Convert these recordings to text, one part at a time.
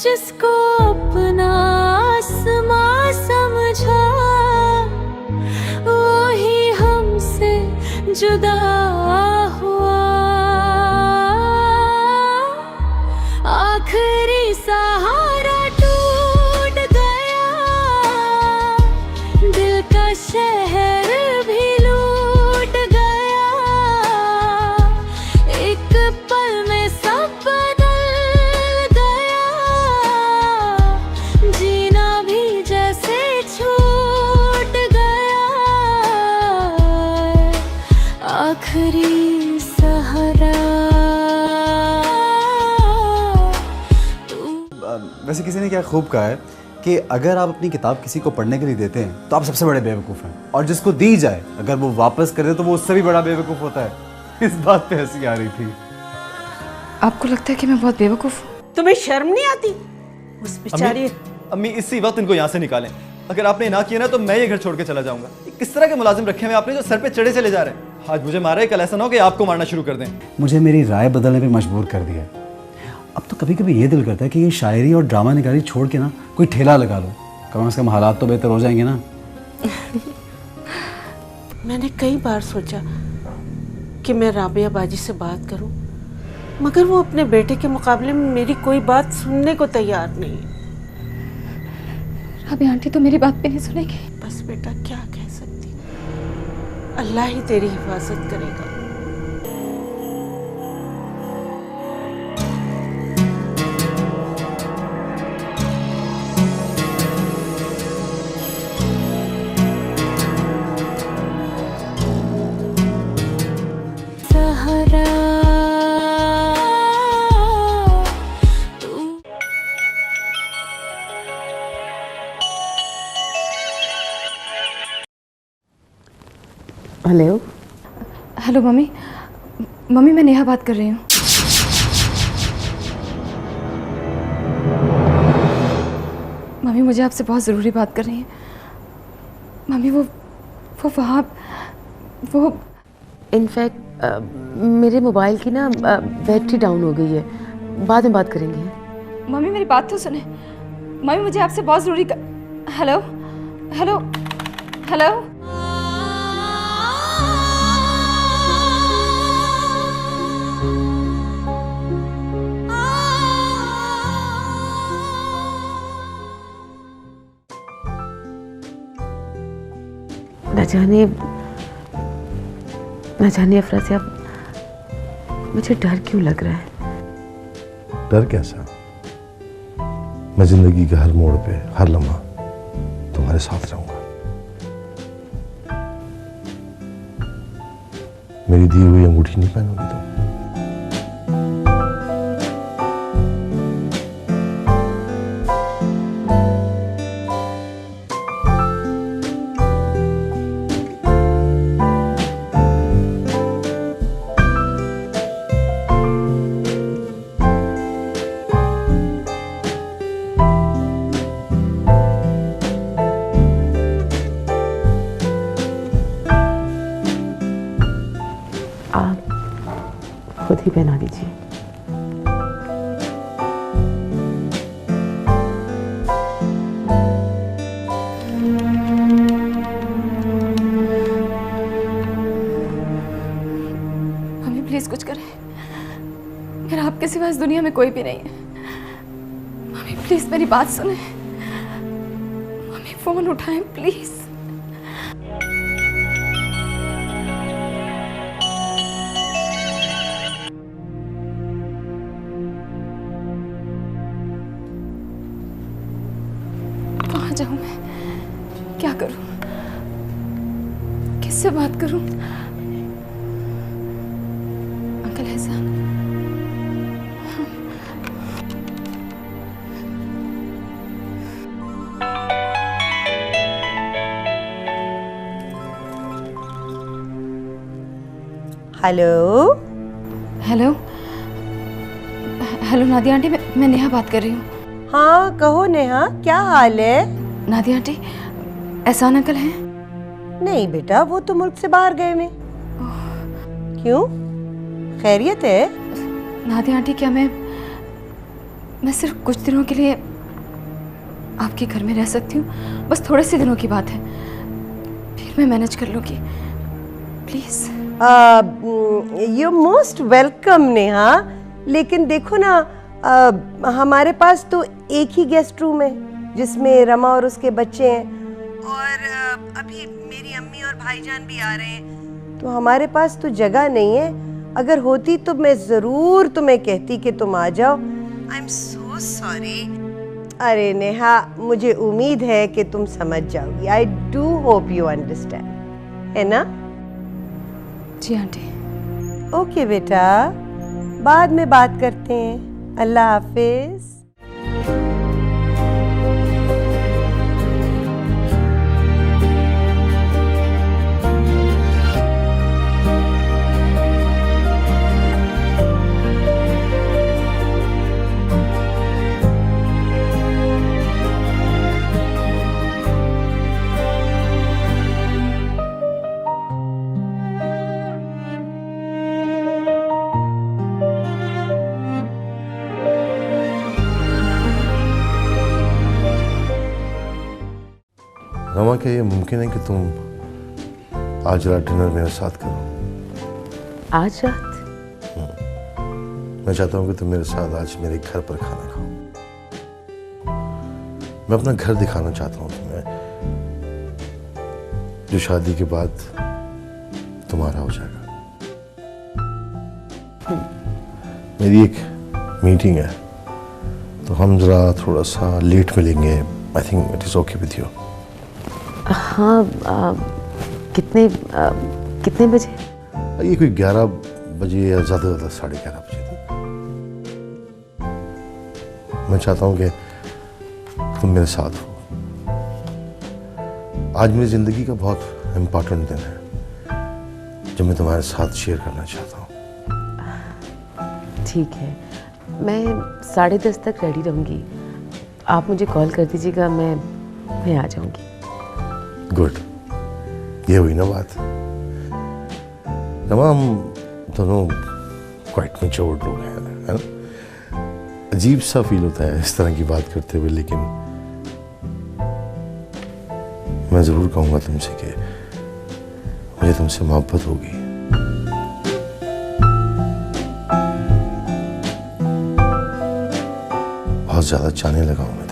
जिसको अपना आसमां समझा वो ही हमसे जुदा हुआ। आखिरी सहारा टूट गया, दिल का शहर भी लूट गया। एक पल में सब बदल गया, जीना भी जैसे छूट गया। आखिरी सहारा। वैसे किसी ने क्या खूब कहा है कि अगर आप अपनी किताब किसी को पढ़ने के लिए देते हैं तो आप सबसे बड़े बेवकूफ़ हैं, और जिसको दी जाए अगर वो वापस करे तो वो उससे भी बड़ा बेवकूफ़ होता है। इस बात पे हंसी आ रही थी। आपको लगता है कि मैं बहुत बेवकूफ़ हूँ? तुम्हें शर्म नहीं आती? उस बेचारी अम्मी इसी वक्त इनको यहाँ से निकालें। अगर आपने ना किया ना तो मैं ये घर छोड़ के चला जाऊंगा। किस तरह के मुलाजिम रखे हुए आपने जो सर पे चढ़े चले जा रहे हैं? आज मुझे मारा है, कल ऐसा ना हो कि आपको मारना शुरू कर दें। मुझे मेरी राय बदलने पे मजबूर कर दिया। अब तो कभी कभी ये दिल करता है कि ये शायरी और ड्रामा निगारी छोड़ के ना कोई ठेला लगा लो, कम से कम हालात तो बेहतर हो जाएंगे ना। मैंने कई बार सोचा कि मैं राबिया बाजी से बात करूं, मगर वो अपने बेटे के मुकाबले में मेरी कोई बात सुनने को तैयार नहीं है। राबिया आंटी तो मेरी बात पे नहीं सुनेगी। बस बेटा क्या कह सकती, अल्लाह ही तेरी हिफाजत करेगा। हेलो। Hello mummy. मम्मी मैं नेहा बात कर रही हूँ। मम्मी मुझे आपसे बहुत ज़रूरी बात करनी है। मम्मी वो वहाँ वो इनफैक्ट मेरे मोबाइल की ना बैटरी डाउन हो गई है, बाद में बात करेंगे। मम्मी मेरी बात तो सुने। मम्मी मुझे आपसे बहुत ज़रूरी हेलो हेलो हेलो। न जाने अफराज़ मुझे डर क्यों लग रहा है। डर कैसा? मैं जिंदगी के हर मोड़ पे हर लम्हा तुम्हारे साथ रहूंगा। मेरी दी हुई अंगूठी नहीं पहनोगी तुम? खुद ही पहना दीजिए। मम्मी प्लीज कुछ करें, मेरा आपके सिवा इस दुनिया में कोई भी नहीं है। मम्मी प्लीज मेरी बात सुने। मम्मी फोन उठाएं प्लीज। कहाँ जाऊँ मैं, क्या करूँ, किससे बात करूँ? अंकल एहसान, hello. Hello hello Nadia aunty, मैं नेहा बात कर रही हूँ। हाँ कहो नेहा, क्या हाल है? नादिया आंटी, एहसान अंकल हैं? नहीं बेटा, वो तो मुल्क से बाहर गए में। क्यों, खैरियत है? नादिया आंटी, क्या मैं मैं सिर्फ कुछ दिनों के लिए आपके घर में रह सकती हूँ, बस थोड़े से दिनों की बात है, फिर मैं मैनेज कर लूँगी। Please. You most welcome Neha, लेकिन देखो ना, हमारे पास तो एक ही गेस्ट रूम है जिसमें रमा और उसके बच्चे हैं, और अभी मेरी अम्मी और भाईजान भी आ रहे हैं, तो हमारे पास तो जगह नहीं है। अगर होती तो मैं ज़रूर तुम्हें कहती कि तुम आ जाओ। I am so sorry. अरे नेहा, मुझे उम्मीद है कि तुम समझ जाओगी। I do hope you understand, है ना? जी आंटी। ओके बेटा, बाद में बात करते हैं। अल्लाह हाफिज। रमा, क्या ये मुमकिन है कि तुम आज रात डिनर मेरे साथ करो? आज रात? मैं चाहता हूँ कि तुम मेरे साथ आज मेरे घर पर खाना खाओ। मैं अपना घर दिखाना चाहता हूँ तुम्हें, जो शादी के बाद तुम्हारा हो जाएगा। मेरी एक मीटिंग है, तो हम जरा थोड़ा सा लेट मिलेंगे। I think it is okay with you. हाँ, कितने बजे? ये कोई 11 बजे या ज़्यादा से ज़्यादा 11:30 बजे तक। मैं चाहता हूँ कि तुम मेरे साथ हो। आज मेरी ज़िंदगी का बहुत इम्पोर्टेंट दिन है जो मैं तुम्हारे साथ शेयर करना चाहता हूँ। ठीक है, मैं 10:30 तक रेडी रहूँगी। आप मुझे कॉल कर दीजिएगा, मैं आ जाऊँगी। गुड, ये हुई ना बात। रमा, हम दोनों क्वाइट मैच्योर्ड लोग हैं, है ना? अजीब सा फील होता है इस तरह की बात करते हुए, लेकिन मैं ज़रूर कहूँगा तुमसे कि मुझे तुमसे मोहब्बत होगी। बहुत ज़्यादा चाहने लगा हूँ मैं तुम्हें।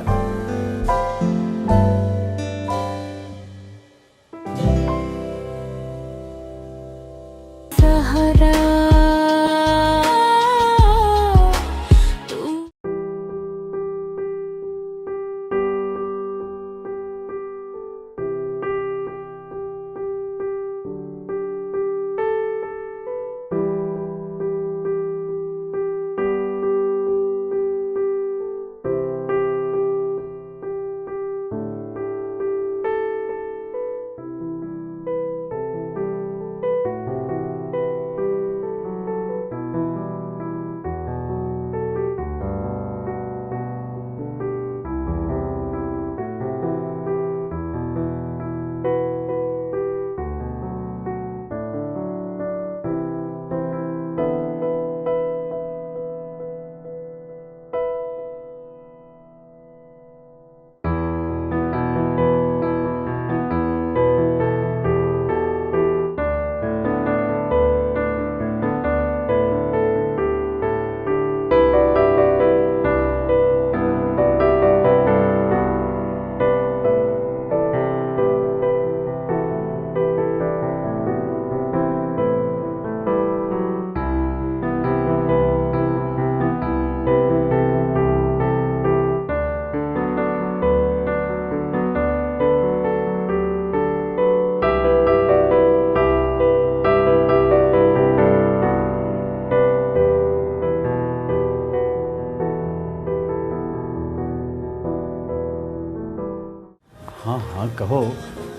हाँ कहो,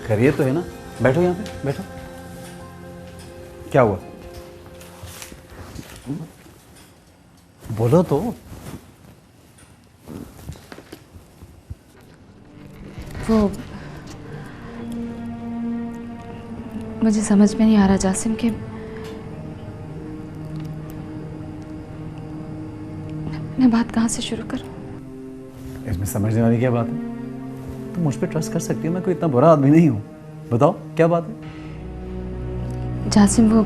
खैरियत तो है ना? बैठो यहाँ पे, बैठो। क्या हुआ? बोलो तो। वो मुझे समझ में नहीं आ रहा जासिम कि मैं बात कहाँ से शुरू करूं। इसमें समझने वाली क्या बात है? तुम मुझ पर ट्रस्ट कर सकती हो, मैं कोई इतना बुरा आदमी नहीं हूँ। बताओ क्या बात है? जासिम, वो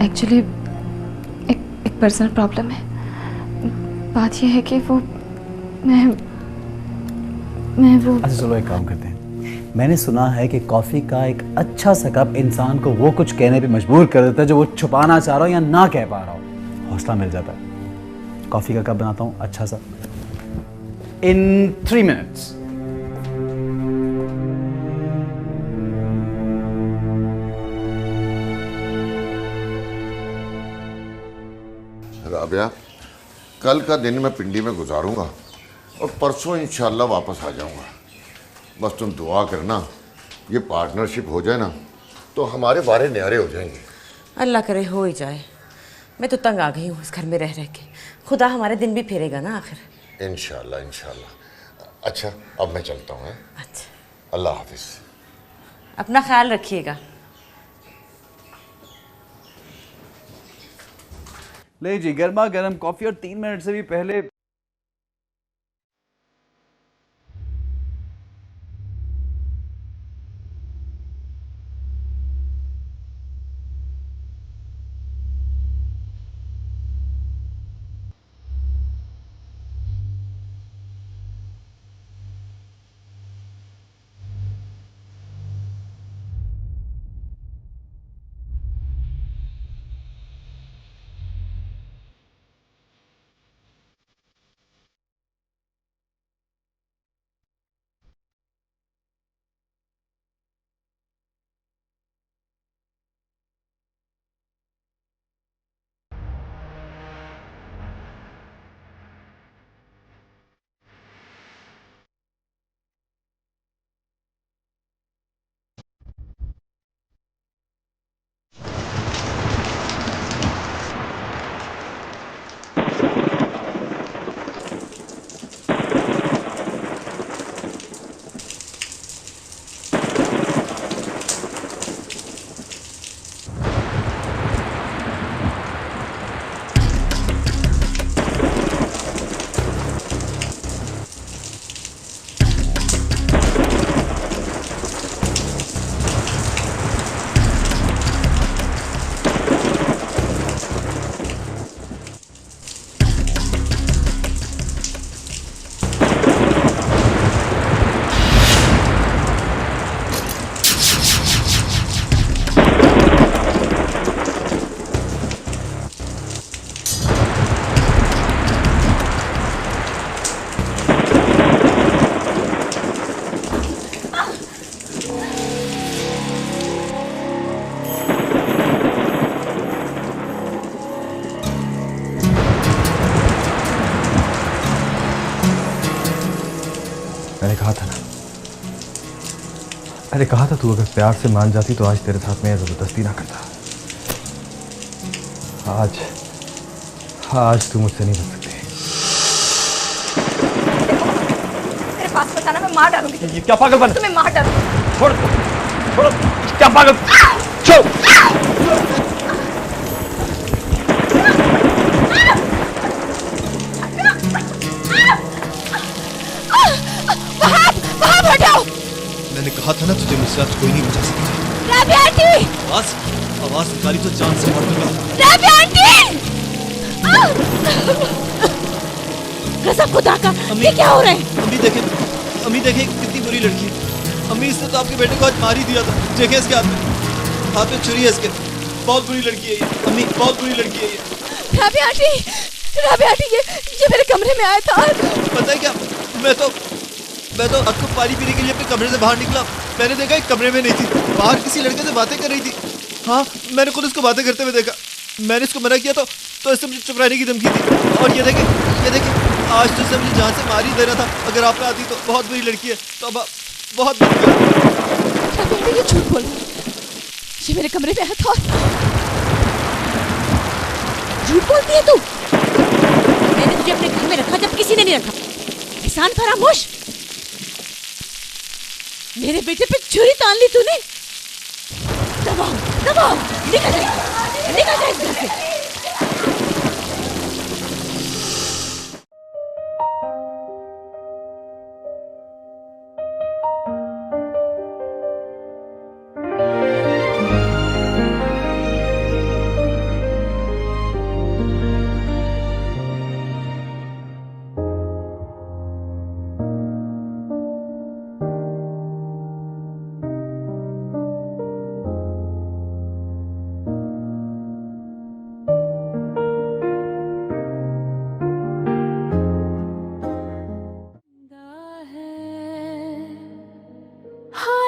एक्चुअली एक पर्सनल प्रॉब्लम है। बात यह है कि वो मैं वो अच्छा चलो एक काम करते हैं। मैंने सुना है कि कॉफ़ी का एक अच्छा सा कप इंसान को वो कुछ कहने पे मजबूर कर देता है जो वो छुपाना चाह रहा हो या ना कह पा रहा हो। हौसला मिल जाता है। कॉफ़ी का कप बनाता हूँ अच्छा सा in 3 minutes। राबिया, कल का दिन मैं पिंडी में गुजारूंगा और परसों इंशाल्लाह वापस आ जाऊंगा। बस तुम दुआ करना ये पार्टनरशिप हो जाए ना तो हमारे बारे न्यारे हो जाएंगे। अल्लाह करे हो ही जाए। मैं तो तंग आ गई हूँ इस घर में रह रह के। खुदा हमारे दिन भी फेरेगा ना आखिर। इंशाल्लाह इंशाल्लाह। अच्छा अब मैं चलता हूँ। अच्छा, अल्लाह हाफिज। अपना ख्याल रखिएगा। ले जी गर्मा गर्म कॉफ़ी और 3 मिनट से भी पहले मैंने कहा था तू अगर प्यार से मान जाती तो आज तेरे साथ में जबरदस्ती ना करता। आज तू मुझसे नहीं बच सकती। मेरे पास बताना, मैं मार डालूंगी। ये क्या पागलपन? तुम्हें मार डालूंगी। छोड़ छोड़, क्या पागल? छोड़। मैंने कहा था ना तुझे मुझसे आज कोई नहीं बचा सकता। राबिया आंटी! आवाज निकाली तो जान से मार दूंगा। राबिया आंटी! कसम खुदा का, ये क्या हो रहा है? अम्मी देखें कितनी बुरी लड़की है। अम्मी इसने तो आपके बेटे को आज मार ही दिया था। देखें इसके हाथ में छुरी है इसके। बहुत बुरी लड़की है ये। अम्मी बहुत बुरी लड़की है ये। राबिया आंटी, ये मेरे कमरे में आया था। पता है क्या, मैं तो रात को पानी पीने के लिए अपने कमरे से बाहर निकला। मैंने देखा एक कमरे में नहीं थी, बाहर किसी लड़के से बातें कर रही थी। हाँ, मैंने खुद इसको बातें करते हुए देखा। मैंने इसको मना किया तो इससे मुझे चुप रहने की धमकी दी। और ये देखे आज तो इससे मुझे जान से मार ही देना था अगर आप ना आती तो। बहुत बुरी लड़की है। तो अब बहुत ये झूठ बोल, ये मेरे कमरे में आया था। झूठ बोलती है तू। मैंने तुझे अपने घर में रखा जब किसी ने नहीं रखा। एहसान फरामोश। मेरे बेटे पे छुरी तान ली तूने। दबाओ, निकल जा इस घर से।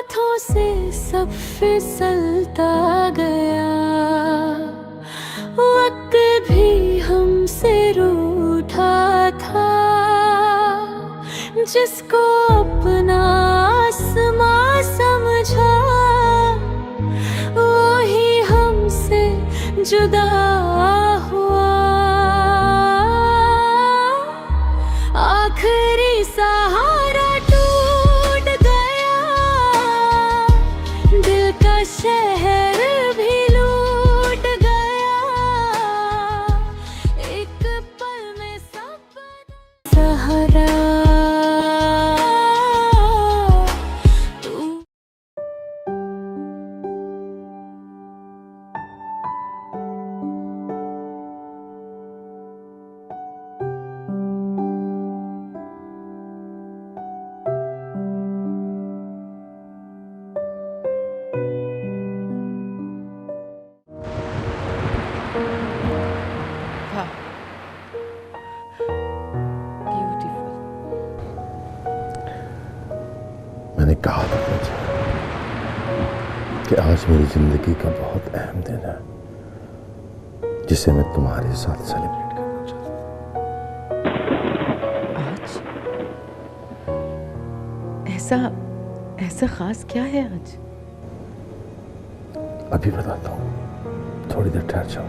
हाथों से सब फिसलता गया, वक्त भी हमसे रूठा था, जिसको अपना आसमां समझा वो ही हमसे जुदा हुआ। आखिरी सहारा टूट गया, दिल का शहर भी लूट गया, एक पल में सब सहारा। मैंने कहा था मुझे कि आज मेरी जिंदगी का बहुत अहम दिन है, जिसे मैं तुम्हारे साथ सेलिब्रेट करना चाहता हूँ। आज ऐसा खास क्या है आज? अभी बताता हूँ, थोड़ी देर ठहर जाओ।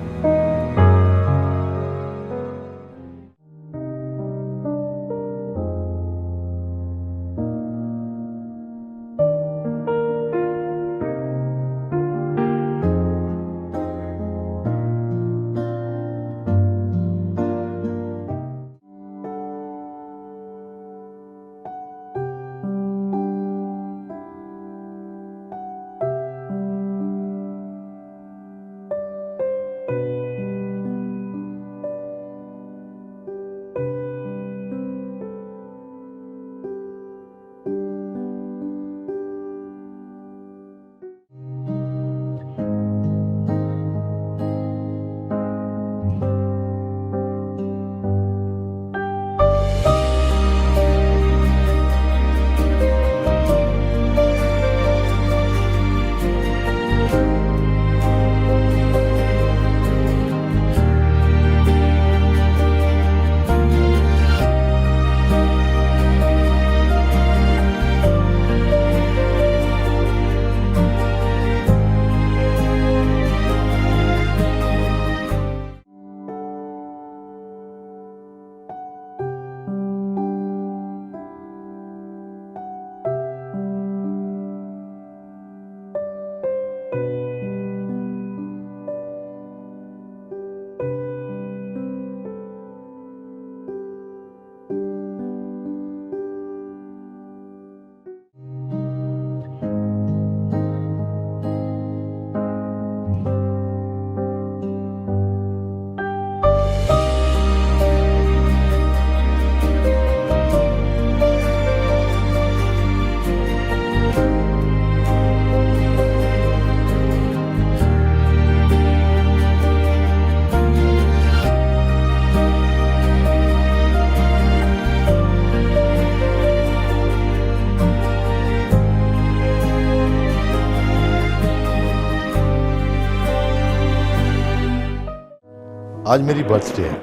आज मेरी बर्थडे है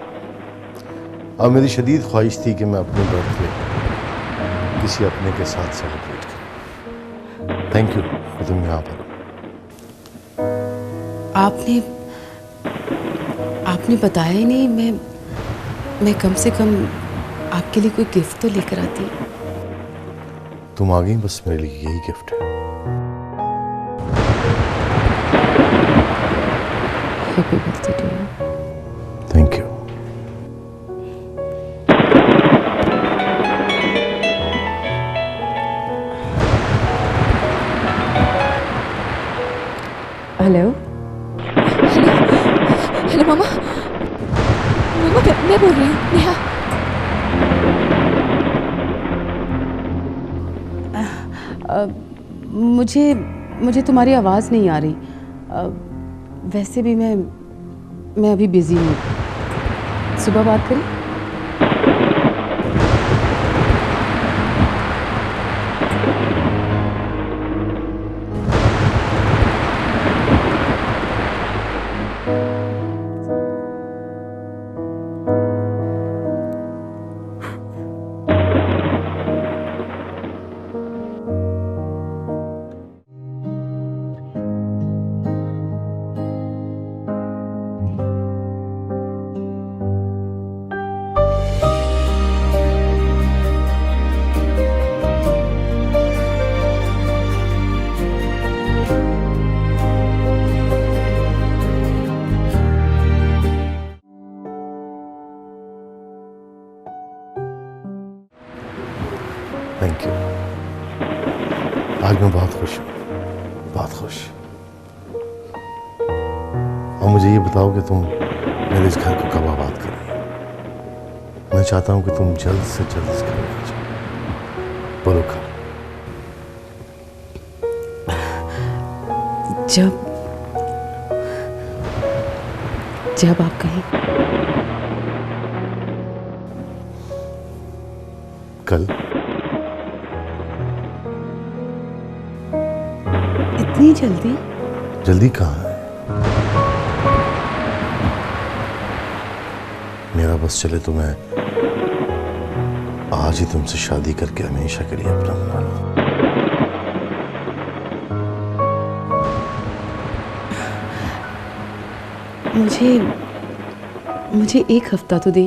और मेरी शदीद ख्वाहिश थी कि मैं अपने बर्थडे किसी अपने के साथ सेलिब्रेट करूं। थैंक यू कि तुम यहाँ पर हो। आपने बताया ही नहीं। मैं कम से कम आपके लिए कोई गिफ्ट तो लेकर आती। तुम आ गई, बस मेरे लिए यही गिफ्ट है। Happy birthday to you. Thank you. Hello hello मामा। मामा मैं बोल रही हूँ, नेहा। मुझे तुम्हारी आवाज़ नहीं आ रही। वैसे भी मैं अभी बिजी हूँ। सुबह बात करें? आज मैं बहुत खुश हूँ, बहुत खुश। और मुझे ये बताओ कि तुम मेरे इस घर को कब आबाद करोगे? मैं चाहता हूँ कि तुम जल्द से जल्द इस घर में आ जाओ। बोलो कब? जब आप कहें। कल? इतनी जल्दी? जल्दी कहाँ है? मेरा बस चले तो मैं आज ही तुमसे शादी करके हमेशा के लिए अपना बना लूं। मुझे एक हफ्ता तो दे।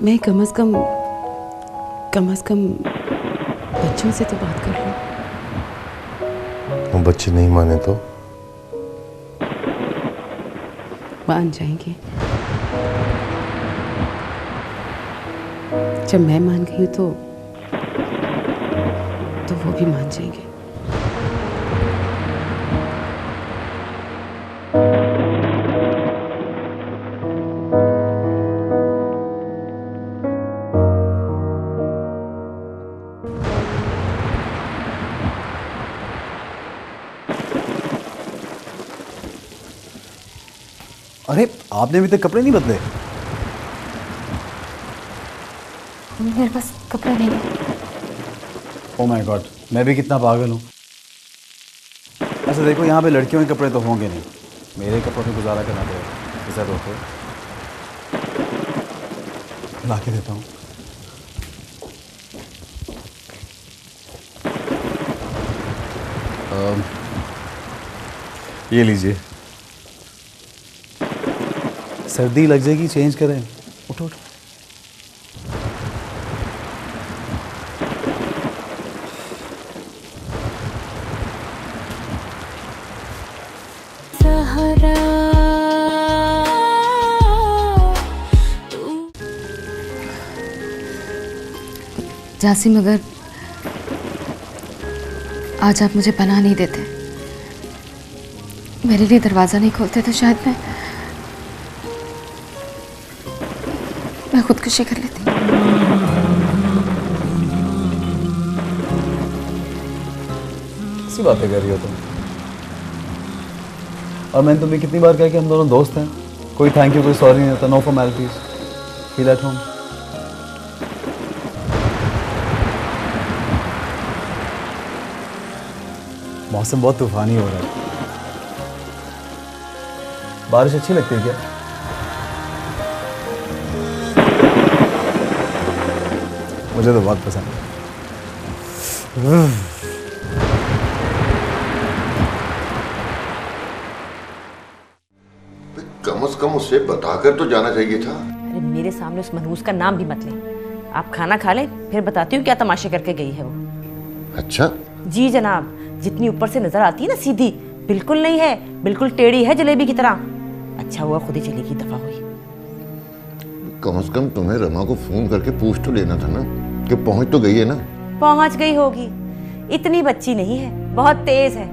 मैं कम से कम बच्चों से तो बात कर लूं। वो बच्चे नहीं माने तो? मान जाएंगे। जब मैं मान गई हूं तो वो भी मान जाएंगे। अरे आपने अभी तक कपड़े नहीं बदले? मेरे पास कपड़ा नहीं है। ओह माय गॉड, मैं भी कितना पागल हूँ। अच्छा देखो, यहाँ पे लड़कियों के कपड़े तो होंगे नहीं, मेरे कपड़ों पे गुजारा करना पड़ेगा। ऐसा तो ला के देता हूँ। ये लीजिए। सर्दी लग जाएगी, चेंज करें। उठो उठो। जासिम, अगर आज आप मुझे पनाह नहीं देते, मेरे लिए दरवाज़ा नहीं खोलते, तो शायद मैं खुदकुशी कर लेती। किसी बातें कर रही हो तुम? और मैंने तुम्हें कितनी बार कहा कि हम दोनों दोस्त हैं, कोई थैंक यू कोई सॉरी नहीं होता, no formalities, feel at home. मौसम बहुत तूफानी हो रहा है। बारिश अच्छी लगती है क्या? मुझे तो बहुत पसंद है। कम से कम उसे बताकर तो जाना चाहिए था। अरे मेरे सामने उस मनहूस का नाम भी मत लें। आप खाना खा लें, फिर बताती हूँ क्या तमाशे करके गई है वो। अच्छा? जी जनाब, जितनी ऊपर से नजर आती है ना सीधी, बिल्कुल नहीं है, बिल्कुल टेढ़ी है जलेबी की तरह। अच्छा हुआ खुद ही चली गई, दफा हुई। कम से कम तुम्हें रमा को फोन करके पूछ तो लेना था ना कि पहुंच तो गई है ना। पहुंच गई होगी, इतनी बच्ची नहीं है, बहुत तेज है।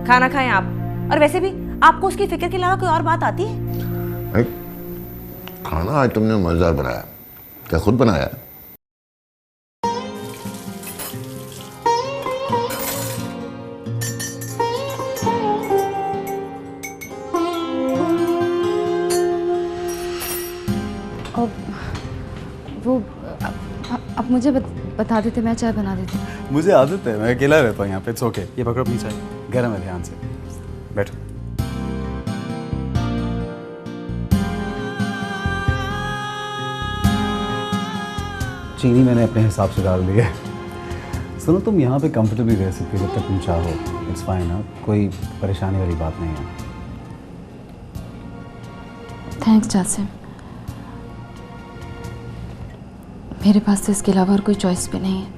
खाना खाएं आप। और वैसे भी आपको उसकी फिक्र के अलावा कोई और बात आती है? खाना आज तुमने मजेदार बनाया। क्या खुद बनाया? वो अब मुझे बता देते, मैं चाय बना देती। मुझे आदत है, मैं अकेला रहता हूँ यहाँ पे। It's okay. ये पकड़ो अपनी चाय, गर्म है, ध्यान से बैठो। चीनी मैंने अपने हिसाब से डाल दी है। सुनो, तुम यहाँ पे कंफर्टेबली रह सकती हो जब तक तुम चाहो। इट्स फाइन ना, कोई परेशानी वाली बात नहीं है। थैंक्स जासिम, मेरे पास तो इसके अलावा और कोई चॉइस भी नहीं है।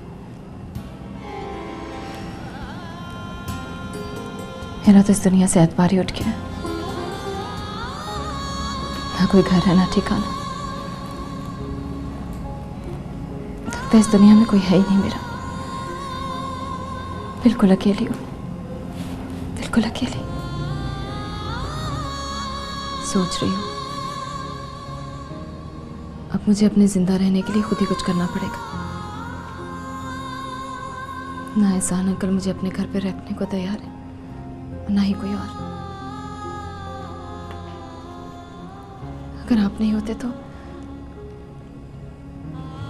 मेरा तो इस दुनिया से एतबार ही उठ गया। ना कोई घर है, ना ठिकाना। लगता है इस दुनिया में कोई है ही नहीं मेरा। बिल्कुल अकेली हूँ, बिल्कुल अकेली। सोच रही हूँ अब मुझे अपने जिंदा रहने के लिए खुद ही कुछ करना पड़ेगा। ना एहसान अंकल मुझे अपने घर पे रखने को तैयार है, ना ही कोई और। अगर आप नहीं होते तो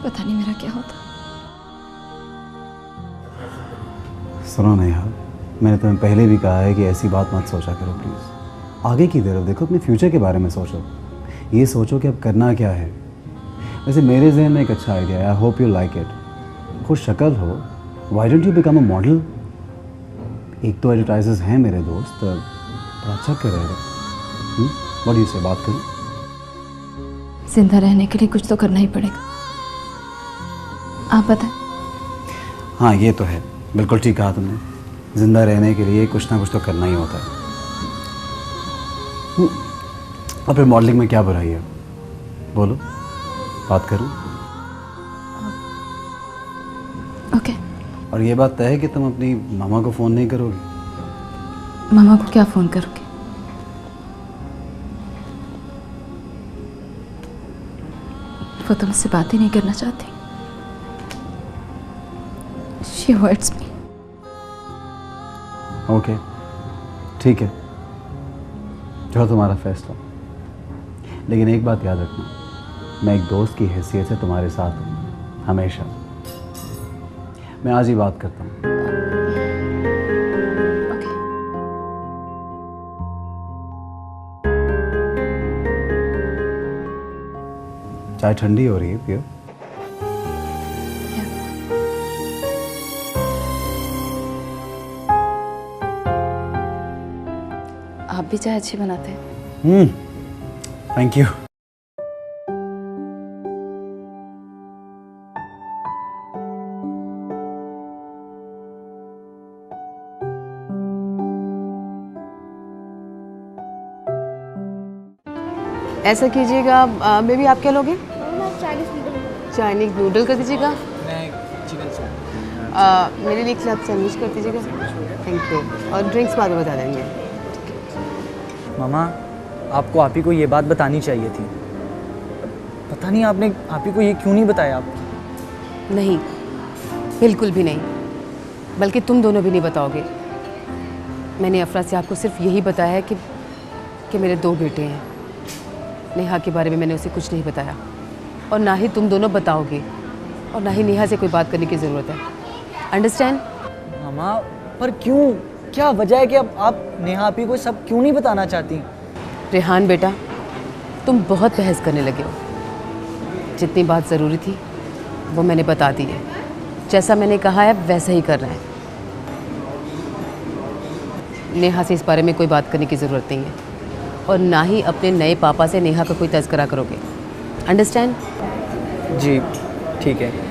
पता नहीं मेरा क्या होता। सुनो नेहा, मैंने तुम्हें पहले भी कहा है कि ऐसी बात मत सोचा करो प्लीज़। आगे की तरफ देखो, अपने फ्यूचर के बारे में सोचो। ये सोचो कि अब करना क्या है। वैसे मेरे जहन में एक अच्छा आइडिया है, आई होप यू लाइक इट। खुद शक्ल हो, why don't you become a model. एक तो एडवर्टाइजर्स हैं मेरे दोस्त, बड़ा अच्छा कर रहे हैं। व्हाट डू यू से, बात करूं? जिंदा रहने के लिए कुछ तो करना ही पड़ेगा, आप बताएं। हाँ ये तो है, बिल्कुल ठीक कहा तुमने। जिंदा रहने के लिए कुछ ना कुछ तो करना ही होता है। और फिर मॉडलिंग में क्या बुराई है, बोलो, बात करूं? ओके। और ये बात तय है कि तुम अपनी मामा को फ़ोन नहीं करोगे? मामा को क्या फ़ोन करोगे? वो तो मुझसे बात ही नहीं करना चाहती। She avoids me. ओके, ठीक है, जो तुम्हारा फैसला। लेकिन एक बात याद रखना, मैं एक दोस्त की हैसियत से तुम्हारे साथ हूँ हमेशा। मैं आज ही बात करता हूँ। ओके। चाय ठंडी हो रही है, पियो। आप भी चाय अच्छी बनाते हैं। Thank you. ऐसा कीजिएगा, बेबी आप क्या लोगे? चाइनीज नूडल कर दीजिएगा। मेरे लिए क्लब सैंडविच कर दीजिएगा। Thank you. और ड्रिंक्स बाद में बता देंगे। मामा, आपको आप ही को ये बात बतानी चाहिए थी। पता नहीं आपने आप ही को ये क्यों नहीं बताया। आप नहीं, बिल्कुल भी नहीं, बल्कि तुम दोनों भी नहीं बताओगे। मैंने अफरा से आपको सिर्फ यही बताया है कि मेरे 2 बेटे हैं। नेहा के बारे में मैंने उसे कुछ नहीं बताया, और ना ही तुम दोनों बताओगे, और ना ही नेहा से कोई बात करने की ज़रूरत है। अंडरस्टैंड? मामा, पर क्यों? क्या वजह है कि अब आप नेहा आप ही को सब क्यों नहीं बताना चाहती? रेहान बेटा, तुम बहुत बहस करने लगे हो। जितनी बात ज़रूरी थी वो मैंने बता दी है। जैसा मैंने कहा है वैसा ही करना है। नेहा से इस बारे में कोई बात करने की ज़रूरत नहीं है, और ना ही अपने नए पापा से नेहा का कोई तज़किरा करोगे। अंडरस्टैंड? जी ठीक है।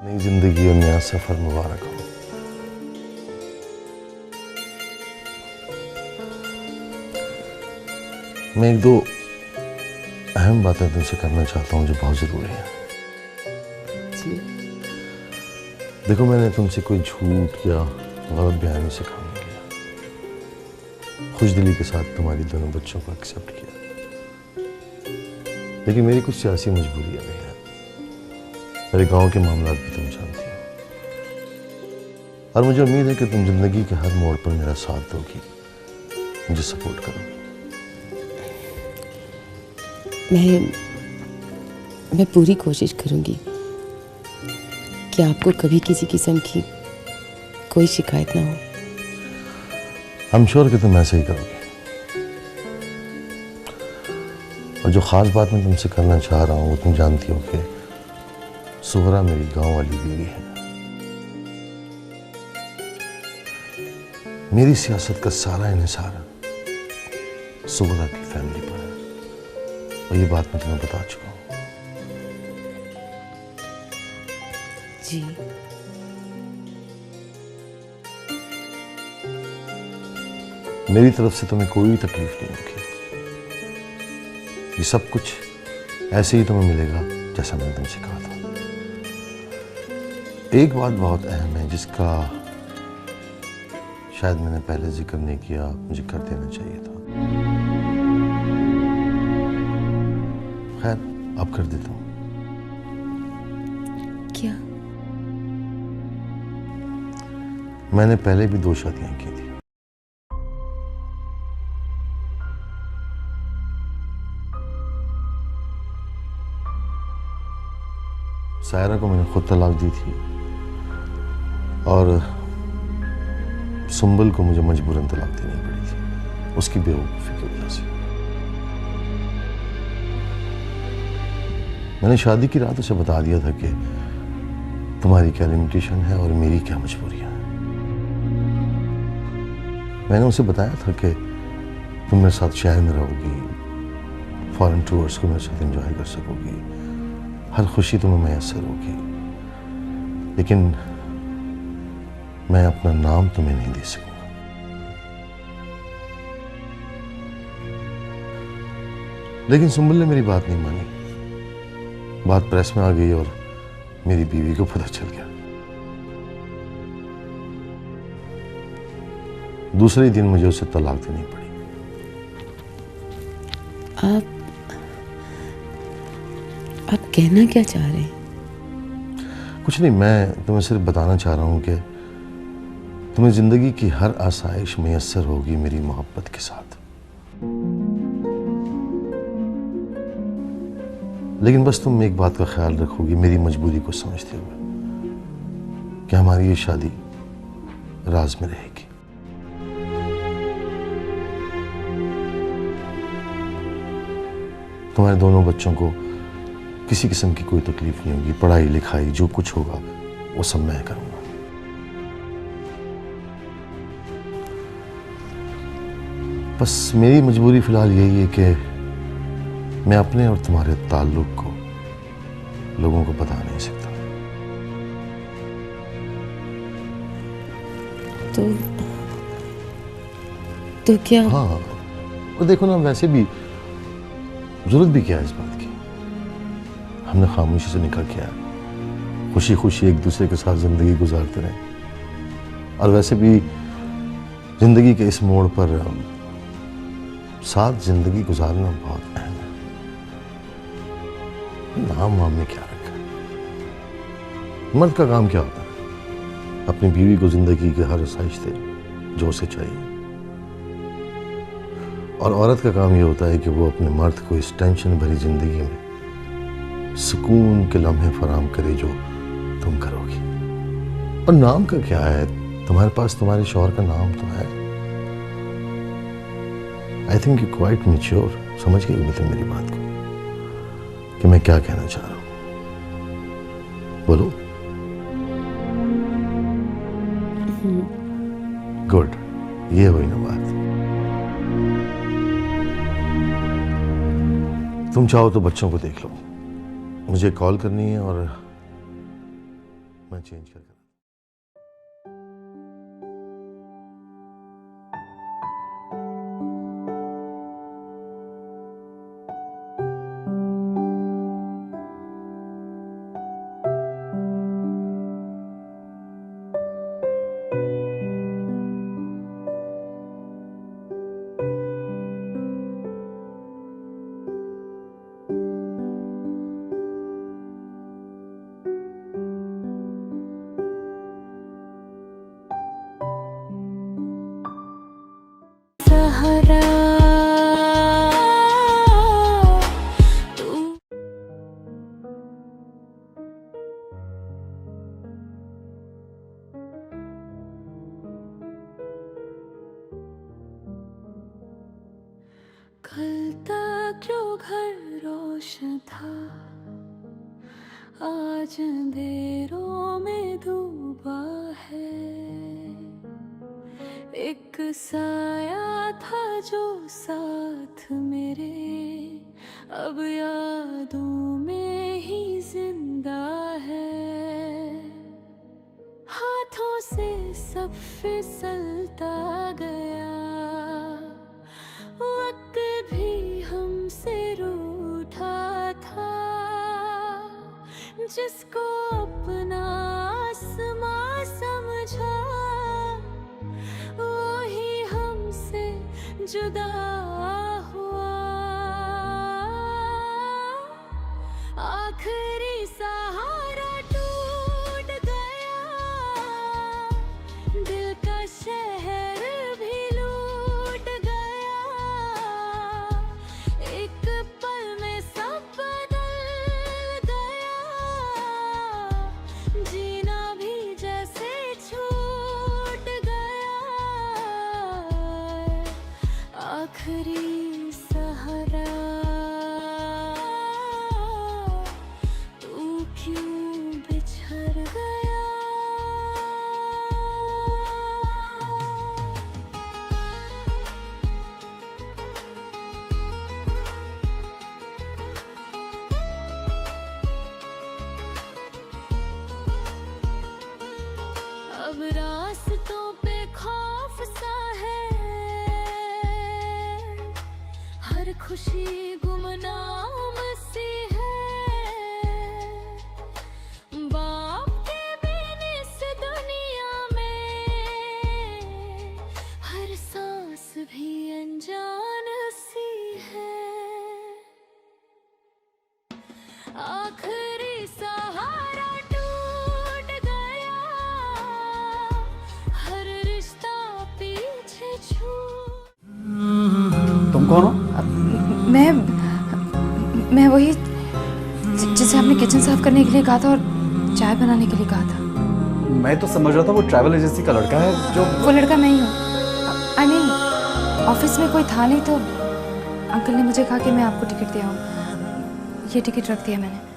नई जिंदगी और नया सफर मुबारक हो। मैं एक दो अहम बातें तुमसे करना चाहता हूँ जो बहुत ज़रूरी है। देखो, मैंने तुमसे कोई झूठ या गलत बयानी से काम नहीं किया। खुशदिली के साथ तुम्हारी दोनों बच्चों को एक्सेप्ट किया, लेकिन मेरी कुछ सियासी मजबूरियां भी हैं। मेरे गांव के मामला भी तुम जानती हो, और मुझे उम्मीद है कि तुम जिंदगी के हर मोड़ पर मेरा साथ दोगी, मुझे सपोर्ट करोगी। मैं पूरी कोशिश करूंगी कि आपको कभी किसी किस्म की कोई शिकायत ना हो। आई एम श्योर कि तुम ऐसे ही करोगे। और जो खास बात मैं तुमसे करना चाह रहा हूँ वो तुम जानती हो कि सुहरा मेरी गांव वाली बीवी है। मेरी सियासत का सारा इन्हिसार सुहरा की फैमिली पर है, और ये बात मैं तुम्हें बता चुका हूँ। जी, मेरी तरफ से तुम्हें कोई तकलीफ नहीं होगी। ये सब कुछ ऐसे ही तुम्हें मिलेगा जैसा मैंने तुमसे कहा था। एक बात बहुत अहम है जिसका शायद मैंने पहले जिक्र नहीं किया, मुझे कर देना चाहिए था। खैर, अब कर देता हूँ। क्या? मैंने पहले भी 2 शादियां की थी। सायरा को मैंने खुद तलाक दी थी, और सुंबल को मुझे मजबूरन तलाक देनी पड़ी थी उसकी बेवकूफ़ी की वजह से। मैंने शादी की रात उसे बता दिया था कि तुम्हारी क्या लिमिटेशन है और मेरी क्या मजबूरियां हैं। मैंने उसे बताया था कि तुम मेरे साथ शहर में रहोगी, फॉरेन टूर्स को मेरे साथ एंजॉय कर सकोगी, हर खुशी तुम्हें मैसर होगी, लेकिन मैं अपना नाम तुम्हें नहीं दे सकूंगा। लेकिन सुंबल ने मेरी बात नहीं मानी। बात प्रेस में आ गई और मेरी बीवी को पता चल गया। दूसरे दिन मुझे उसे तलाक देनी पड़ी। आप कहना क्या चाह रहे हैं? कुछ नहीं, मैं तुम्हें सिर्फ बताना चाह रहा हूं कि तुम्हें जिंदगी की हर आसाइश मैसर होगी मेरी मोहब्बत के साथ। लेकिन बस तुम एक बात का ख्याल रखोगी, मेरी मजबूरी को समझते हुए, कि हमारी ये शादी राज में रहेगी। तुम्हारे दोनों बच्चों को किसी किस्म की कोई तकलीफ नहीं होगी। पढ़ाई लिखाई जो कुछ होगा वो सब मैं करूंगा। बस मेरी मजबूरी फिलहाल यही है कि मैं अपने और तुम्हारे ताल्लुक को लोगों को बता नहीं सकता। तो क्या? हाँ, और देखो ना, वैसे भी जरूरत भी क्या है इस बात की। हमने खामोशी से निकाह किया, खुशी खुशी एक दूसरे के साथ जिंदगी गुजारते रहे, और वैसे भी जिंदगी के इस मोड़ पर साथ जिंदगी गुजारना बहुत अहम है। नाम वाम में क्या रखा है? मर्द का काम क्या होता है? अपनी बीवी को जिंदगी के हर आसाइश दे जो उसे चाहिए, और औरत का काम ये होता है कि वो अपने मर्द को इस टेंशन भरी जिंदगी में सुकून के लम्हे फराम करे जो तुम करोगी। और नाम का क्या है? तुम्हारे पास तुम्हारे शौहर का नाम तो है। I think you quite mature. समझ गई हो तुम मेरी बात को कि मैं क्या कहना चाह रहा हूं? बोलो। गुड, ये हुई ना बात। तुम चाहो तो बच्चों को देख लो, मुझे कॉल करनी है और मैं चेंज करके सहारा कल तक जो घर रोशन था आज अंधेरों में डूबा है। एक साया था जो साथ मेरे अब यादों में ही जिंदा है। हाथों से सब फिसलता गया, वक्त भी हमसे रूठा था। जिसको अपना आसमां समझा वही हमसे जुदा हुआ। आखिरी सहारा टूट गया, दिल का शहर भी लूट गया। एक पल में सब बदल गया, जीना भी जैसे छूट गया। आखिरी सहारा तू क्यों बिछड़ गया। अब रास्तों पे खौफ सा है, हर खुशी गुमनाम सी है। बाप के बिन इस दुनिया में हर सांस भी अनजान सी है। आखिरी सहारा टूट गया, हर रिश्ता पीछे छूट। तुम कौन हो? मैं वही जिसे आपने किचन साफ करने के लिए कहा था और चाय बनाने के लिए कहा था। मैं तो समझ रहा था वो ट्रैवल एजेंसी का लड़का है जो। वो लड़का मैं ही हूँ। आई मीन ऑफिस में कोई था नहीं तो अंकल ने मुझे कहा कि मैं आपको टिकट दे आऊँ। ये टिकट रख दिया मैंने।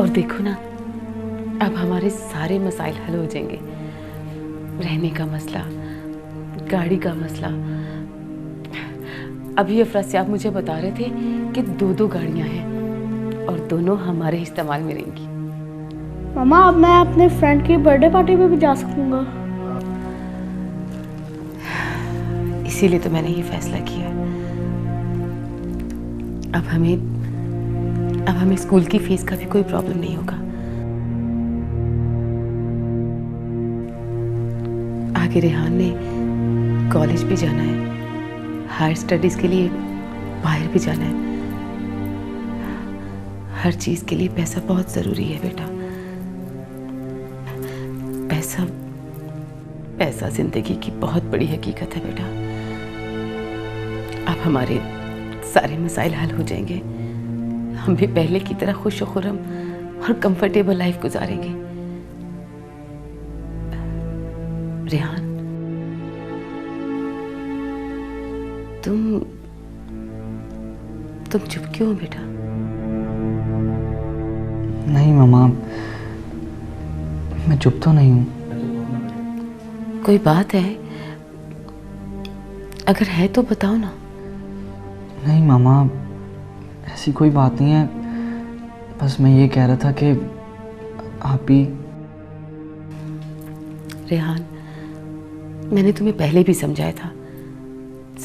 और देखो ना, अब हमारे सारे मसाइल हल हो जाएंगे। रहने का मसला, गाड़ी का मसला। अभी अफरासियाब मुझे बता रहे थे कि 2-2 गाड़ियां हैं और दोनों हमारे इस्तेमाल में रहेंगी। मामा अब मैं अपने फ्रेंड की बर्थडे पार्टी में भी जा सकूंगा। इसीलिए तो मैंने ये फैसला किया है। अब हमें स्कूल की फीस का भी कोई प्रॉब्लम नहीं होगा। आगे रेहान ने कॉलेज भी जाना है, हायर स्टडीज के लिए बाहर भी जाना है। हर चीज के लिए पैसा बहुत जरूरी है बेटा। पैसा जिंदगी की बहुत बड़ी हकीकत है बेटा। अब हमारे सारे मसाइल हल हो जाएंगे, हम भी पहले की तरह खुश और खुर्रम और कंफर्टेबल लाइफ गुजारेंगे। रेहान, तुम चुप क्यों हो बेटा? नहीं मम्मा, मैं चुप तो नहीं हूँ। कोई बात है? अगर है तो बताओ ना। नहीं मामा, ऐसी कोई बात नहीं है। बस मैं ये कह रहा था कि आप ही। रेहान, मैंने तुम्हें पहले भी समझाया था,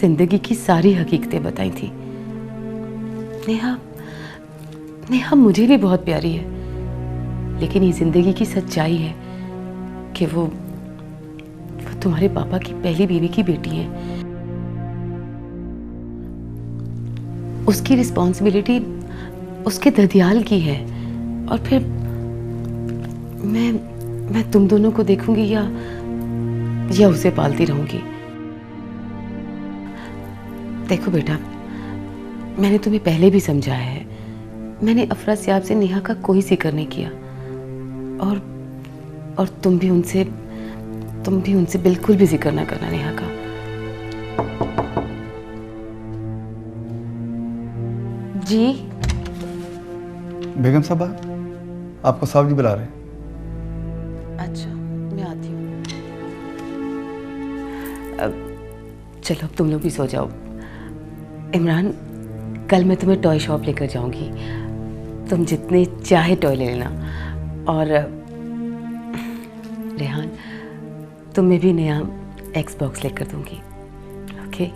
जिंदगी की सारी हकीकतें बताई थी। नेहा मुझे भी बहुत प्यारी है, लेकिन ये जिंदगी की सच्चाई है कि वो तुम्हारे पापा की पहली बीवी की बेटी है। उसकी रिस्पॉन्सिबिलिटी उसके ददियाल की है, और फिर मैं तुम दोनों को देखूंगी या उसे पालती रहूंगी। देखो बेटा, मैंने तुम्हें पहले भी समझाया है, मैंने अफरासियाब से नेहा का कोई जिक्र नहीं किया, और तुम भी उनसे बिल्कुल भी जिक्र ना करना नेहा का। जी बेगम साहबा, आपको साहब जी बुला रहे हैं। अच्छा, मैं आती हूँ। चलो अब तुम लोग भी सो जाओ। इमरान, कल मैं तुम्हें टॉय शॉप लेकर जाऊंगी, तुम जितने चाहे टॉय ले लेना। और रेहान, तुम्हें भी नया एक्सबॉक्स लेकर दूंगी, ओके?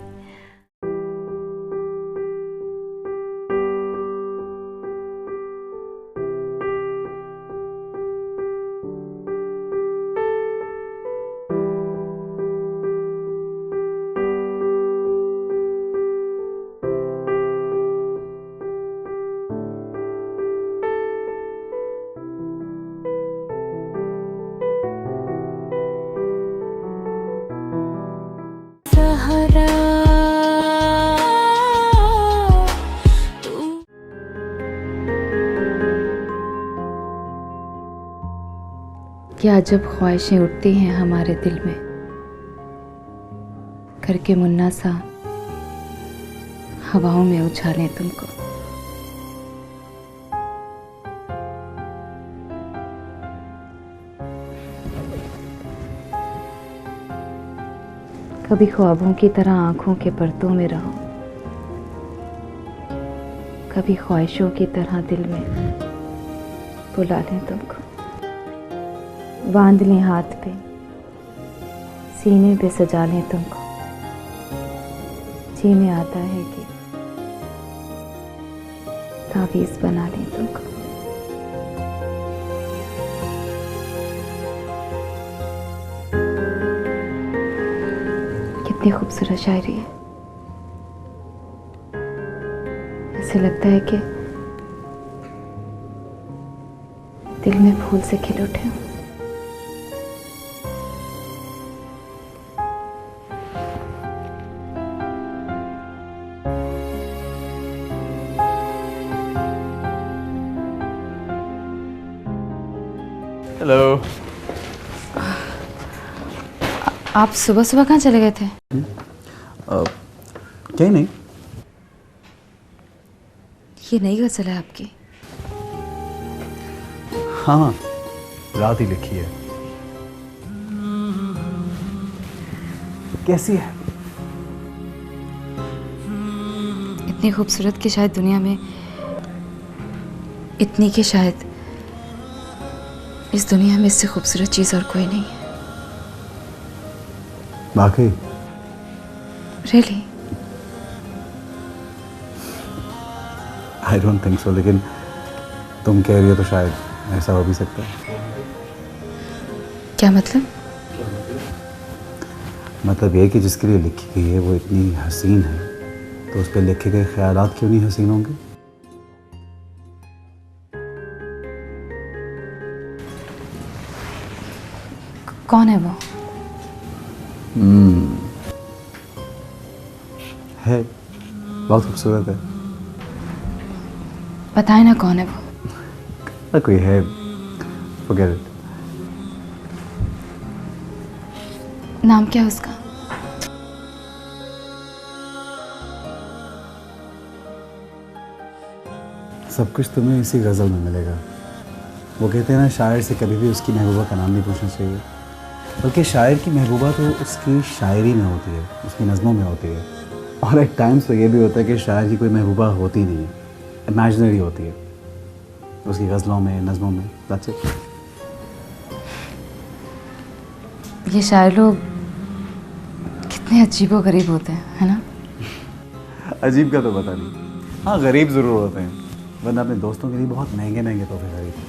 क्या अजब ख्वाहिशें उठती हैं हमारे दिल में, करके मुन्ना सा हवाओं में उछालें तुमको। कभी ख्वाबों की तरह आंखों के पर्दों में रहो, कभी ख्वाहिशों की तरह दिल में बुला लें तुमको। बांध लें हाथ पे, सीने पे सजा लें तुमको। जी में आता है कि तावीज़ बना लें तुमको। कितनी खूबसूरत शायरी है। ऐसे लगता है कि दिल में फूल से खिल उठे हों। हेलो। आप सुबह सुबह कहाँ चले गए थे? कहीं नहीं। ये नई गजल है आपकी? हाँ, रात ही लिखी है। कैसी है? इतनी खूबसूरत कि शायद दुनिया में इतनी कि शायद इस दुनिया में इससे खूबसूरत चीज़ और कोई नहीं है। वाकई? Really? I don't think so, लेकिन तुम कह रही हो तो शायद ऐसा हो भी सकता है। क्या मतलब? मतलब ये कि जिसके लिए लिखी गई है वो इतनी हसीन है, तो उस पर लिखे गए ख्यालात क्यों नहीं हसीन होंगे? कौन है वो? है, बहुत खूबसूरत है। बताए ना कौन है वो। कोई है, forget it। नाम क्या है उसका? सब कुछ तुम्हें इसी गज़ल में मिलेगा। वो कहते हैं ना, शायर से कभी भी उसकी महबूबा का नाम नहीं पूछना चाहिए, बल्कि शायर की महबूबा तो उसकी शायरी में होती है, उसकी नज़मों में होती है। और एक टाइम्स तो ये भी होता है कि शायर की कोई महबूबा होती नहीं है, इमेजिनरी होती है, उसकी गज़लों में, नज़मों में। That's it. ये शायर लोग कितने अजीबो गरीब होते हैं, है ना? अजीब का तो पता नहीं, हाँ गरीब ज़रूर होते हैं, वरना अपने दोस्तों के लिए बहुत महंगे महंगे तोहफे खरीदते हैं।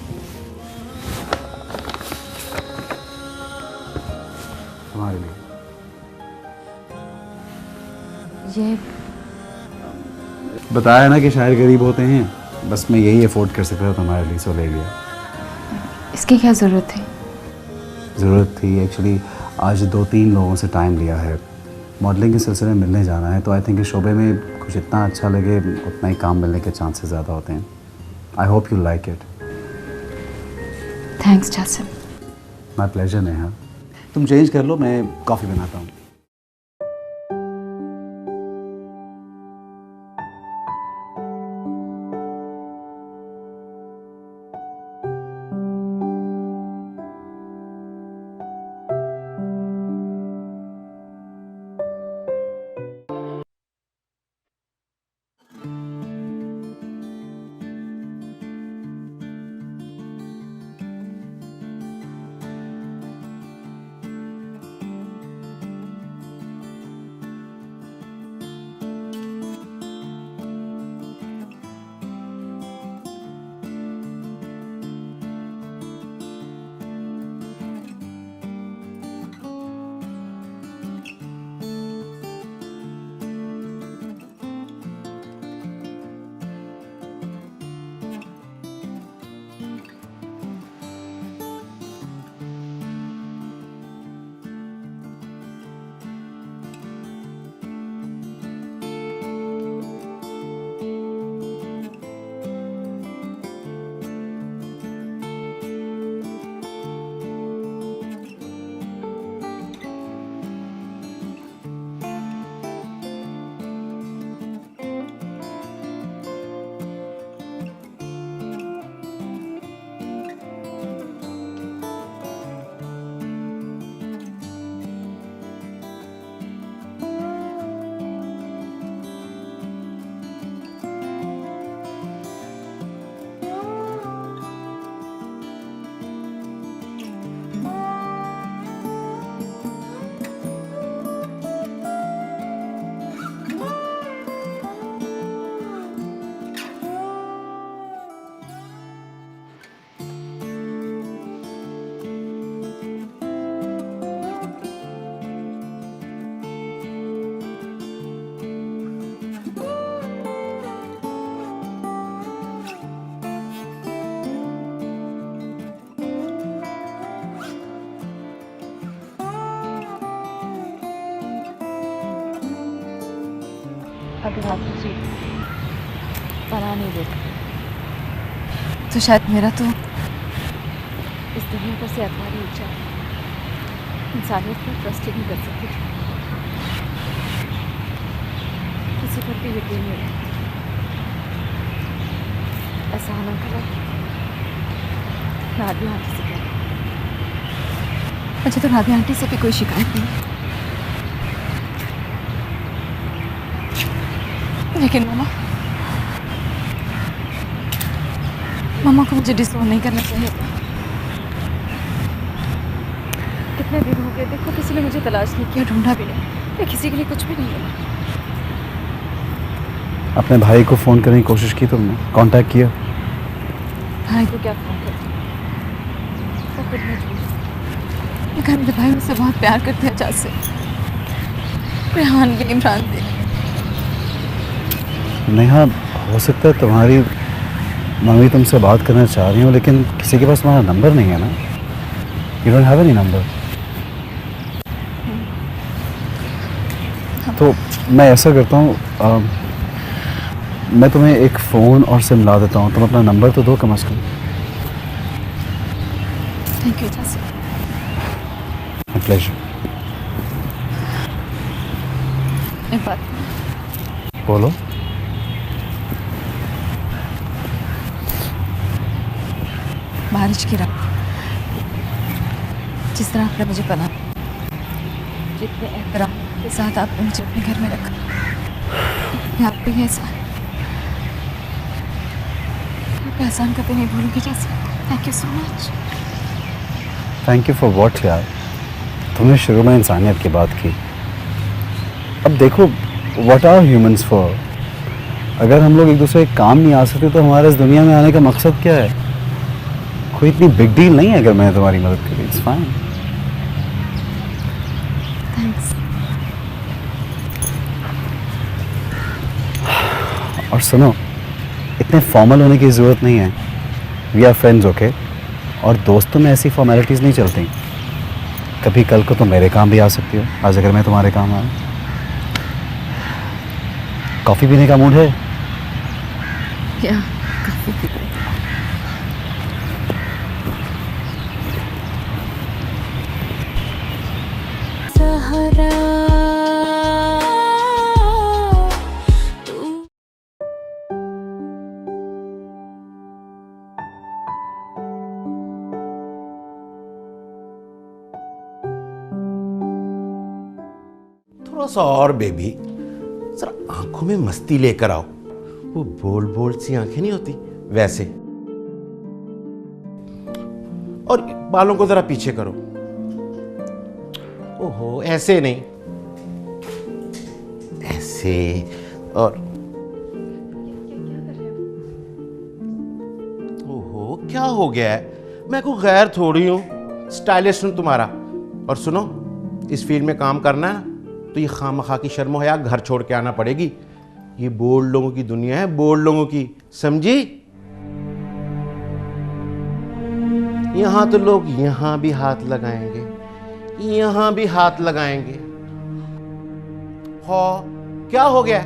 हमारे लिए ये बताया ना कि शायर गरीब होते हैं, बस मैं यही अफोर्ड कर सकता था तुम्हारे लिए, सो ले लिया। इसकी क्या ज़रूरत थी? ज़रूरत थी एक्चुअली, आज 2-3 लोगों से टाइम लिया है, मॉडलिंग के सिलसिले में मिलने जाना है, तो आई थिंक इस शोबे में कुछ इतना अच्छा लगे उतना ही काम मिलने के चांसेस ज़्यादा होते हैं। I hope you like it. Thanks Jasim. My pleasure Neha. तुम चेंज कर लो, मैं कॉफ़ी बनाता हूँ। अभी रात को जी पना नहीं देता, तो शायद मेरा तो इस दुनिया पर से अखबार ही उठ जाए। इंसानियत पर ट्रस्ट ही नहीं कर सकती, किसी पर भी यकीन नहीं रहता। ऐसा होना खरा राबिया आंटी से कहना। मुझे तो राबिया आंटी से भी कोई शिकायत नहीं, लेकिन मामा को मुझे डिसोन नहीं करना चाहिए था। कितने दिन हो गए, देखो किसी ने मुझे तलाश नहीं किया, ढूंढा भी नहीं, मैं किसी के लिए कुछ भी नहीं है। अपने भाई को फ़ोन करने की कोशिश की तुमने? कांटेक्ट किया? भाई को क्या फोन कर, वो खुद मजबूर है। लेकिन मेरे भाई मुझसे बहुत प्यार करते हैं अजाज से, रेहान भी, इमरान भी। नेहा, हो सकता है तुम्हारी मम्मी तुमसे बात करना चाह रही हो, लेकिन किसी के पास तुम्हारा नंबर नहीं है ना? You don't have any number. तो मैं ऐसा करता हूँ, मैं तुम्हें एक फ़ोन और सिम ला देता हूँ, तुम अपना नंबर तो दो कम से कम। Thank you Ajaz. My pleasure. एक बात बोलो। बारिश की रात, जिस तरह आपने मुझे पना, जितने एहतराम के साथ आपने मुझे अपने घर में रखा, मैं आप पे एहसान, आपका एहसान कभी नहीं भूलूंगी जैसे। Thank you so much. Thank you for what यार, तुमने शुरू में इंसानियत की बात की। अब देखो, व्हाट आर ह्यूमंस फॉर? अगर हम लोग एक दूसरे के काम नहीं आ सकते तो हमारे इस दुनिया में आने का मकसद क्या है? कोई इतनी बिग डील नहीं है अगर मैंने तुम्हारी मदद करी। It's fine. थैंक्स। और सुनो, इतने फॉर्मल होने की ज़रूरत नहीं है। We are friends, okay? और दोस्तों में ऐसी फॉर्मेलिटीज़ नहीं चलती। कभी कल को तुम मेरे काम भी आ सकती हो, आज अगर मैं तुम्हारे काम आया। कॉफ़ी पीने का मूड है? क्या काफी पी गई। सहारा थोड़ा सा और बेबी, जरा आंखों में मस्ती लेकर आओ। वो बोल बोल सी आंखें नहीं होती वैसे। और बालों को जरा पीछे करो। ओहो, ऐसे नहीं, ऐसे। और ओहो, क्या हो गया है? मैं कोई गैर थोड़ी हूं, स्टाइलिश हूं तुम्हारा। और सुनो, इस फील्ड में काम करना है तो ये खामखा की शर्म हया घर छोड़ के आना पड़ेगी। ये बोल्ड लोगों की दुनिया है, बोल्ड लोगों की, समझी? यहां तो लोग यहां भी हाथ लगाएंगे, यहां भी हाथ लगाएंगे। हो, क्या हो गया?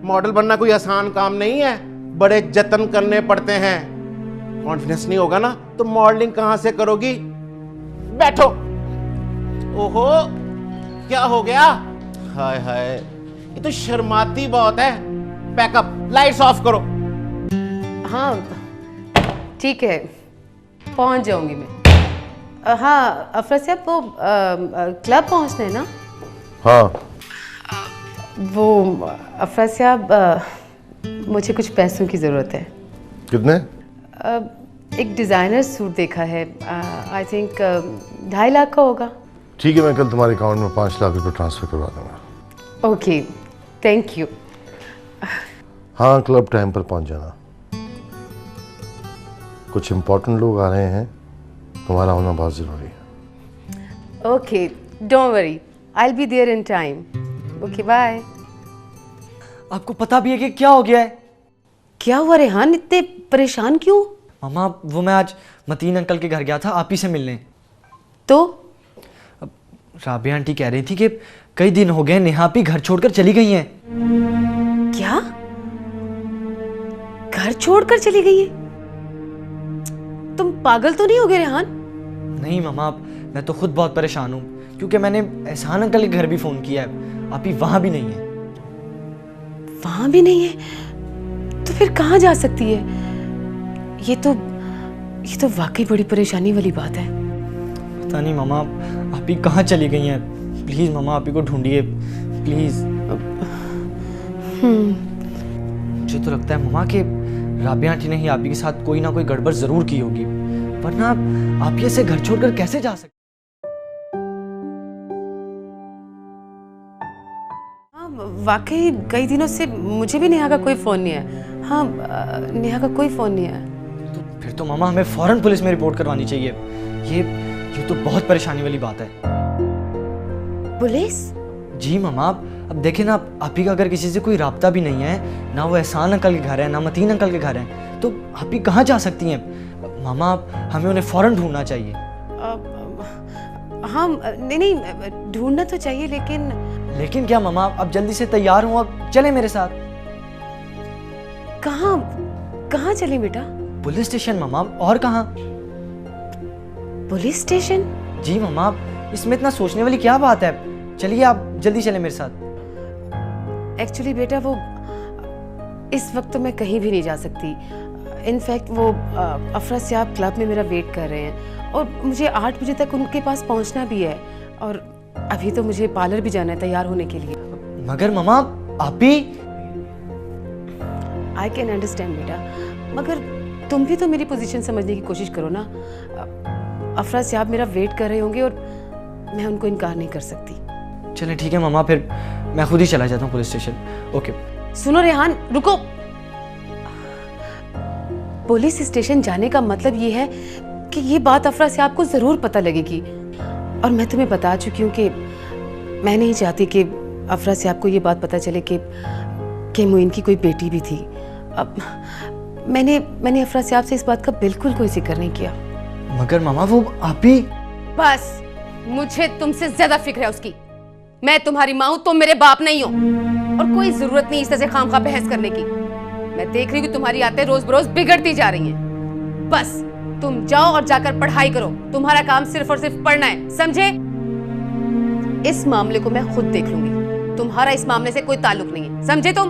मॉडल बनना कोई आसान काम नहीं है, बड़े जतन करने पड़ते हैं। कॉन्फिडेंस नहीं होगा ना तो मॉडलिंग कहां से करोगी? बैठो। ओहो, क्या हो गया? हाय हाय, ये तो शर्माती बहुत है। पैकअप, लाइट्स ऑफ करो। हाँ ठीक है, पहुंच जाऊंगी मैं। हाँ अफरा साहब, वो क्लब पहुंचना है ना? हाँ। वो अफरा साहब, मुझे कुछ पैसों की ज़रूरत है। कितने? एक डिज़ाइनर सूट देखा है, आई थिंक 2.5 लाख का होगा। ठीक है, मैं कल तुम्हारे अकाउंट में 5 लाख रुपए ट्रांसफ़र करवा दूंगा। Okay, thank you. हाँ, क्लब टाइम पर पहुंच जाना। कुछ इम्पोर्टेंट लोग आ रहे हैं, तुम्हारा होना बहुत ज़रूरी है। Okay, don't worry, I will be there in time. Okay, bye. आपको पता भी है कि क्या हो गया है? क्या हुआ रेहान, इतने परेशान क्यों? मामा, वो मैं आज मतीन अंकल के घर गया था आप ही से मिलने। तो राबिया आंटी कह रही थी कि कई दिन हो गए नेहा भी घर छोड़कर चली गई हैं। क्या? घर छोड़कर चली गई है? तुम पागल तो नहीं हो गए रेहान? नहीं मामा, मैं तो खुद बहुत परेशान हूँ क्योंकि मैंने एहसान अंकल के घर भी फोन किया है, आप ही वहां भी नहीं है। वहां भी नहीं है? तो फिर कहाँ जा सकती है? ये तो वाकई बड़ी परेशानी वाली बात है। पता नहीं मामा, आप ही कहाँ चली गई हैं। प्लीज मामा, आप ही को ढूंढिए प्लीज। मुझे तो लगता है मामा कि राबिया आंटी ने ही आप ही के साथ कोई ना कोई गड़बड़ जरूर की होगी, वरना आप ये से घर छोड़कर कैसे जा सकते? वाकई कई दिनों से मुझे भी नेहा का कोई फ़ोन नहीं है। हाँ, नेहा का कोई फ़ोन नहीं है। तो फिर तो मामा हमें फ़ौरन पुलिस में रिपोर्ट करवानी चाहिए। ये तो बहुत परेशानी वाली बात है। पुलिस? जी मामा, अब देखें ना, आप ही का अगर किसी से कोई राब्ता भी नहीं है, ना वो एहसान अंकल के घर है, ना मतीन अंकल के घर है, तो आप ही कहाँ जा सकती हैं? मामा, हमें उन्हें फ़ौरन ढूंढना चाहिए। हाँ, नहीं ढूंढना तो चाहिए, लेकिन क्या मामा? अब जल्दी से तैयार हूँ, अब चले मेरे साथ। कहाँ चलें बेटा? पुलिस स्टेशन मामा, और कहाँ? Police station? जी मामा, इसमें इतना सोचने वाली क्या बात है? चलिए आप जल्दी चलें मेरे साथ। एक्चुअली बेटा, वो इस वक्त तो मैं कहीं भी नहीं जा सकती। इनफैक्ट वो अफरा सियाब क्लब में मेरा वेट कर रहे हैं और मुझे 8 बजे तक उनके पास पहुंचना भी है, और अभी तो मुझे पार्लर भी जाना है तैयार होने के लिए। मगर मामा, आप ही? आई कैन अंडरस्टैंड बेटा, मगर तुम भी तो मेरी पोजीशन समझने की कोशिश करो ना। अफरा सियाब मेरा वेट कर रहे होंगे और मैं उनको इनकार नहीं कर सकती। चलें ठीक है मामा, फिर मैं खुद ही चला जाता हूँ पुलिस स्टेशन। ओके। सुनो रेहान, रुको। पुलिस स्टेशन जाने का मतलब ये है कि ये बात अफरा सियाब को जरूर पता लगेगी, और मैं तुम्हें बता चुकी हूँ कि मैं नहीं चाहती कि अफरा सियाब को ये बात पता चले कि मोइन की कोई बेटी भी थी। अब मैंने अफरा सियाब से इस बात का बिल्कुल कोई जिक्र नहीं किया। मगर मामा, वो आप ही? बस, मुझे तुमसे ज्यादा फिक्र है उसकी। मैं तुम्हारी माँ हूं, तुम मेरे बाप नहीं हो, और कोई जरूरत नहीं इस तरह से खामखा बहस करने की। मैं देख रही हूँ कि तुम्हारी आदतें रोज बरोज बिगड़ती जा रही हैं। बस तुम जाओ और जाकर पढ़ाई करो। तुम्हारा काम सिर्फ और सिर्फ पढ़ना है, समझे? इस मामले को मैं खुद देख लूंगी, तुम्हारा इस मामले से कोई ताल्लुक नहीं है, समझे तुम?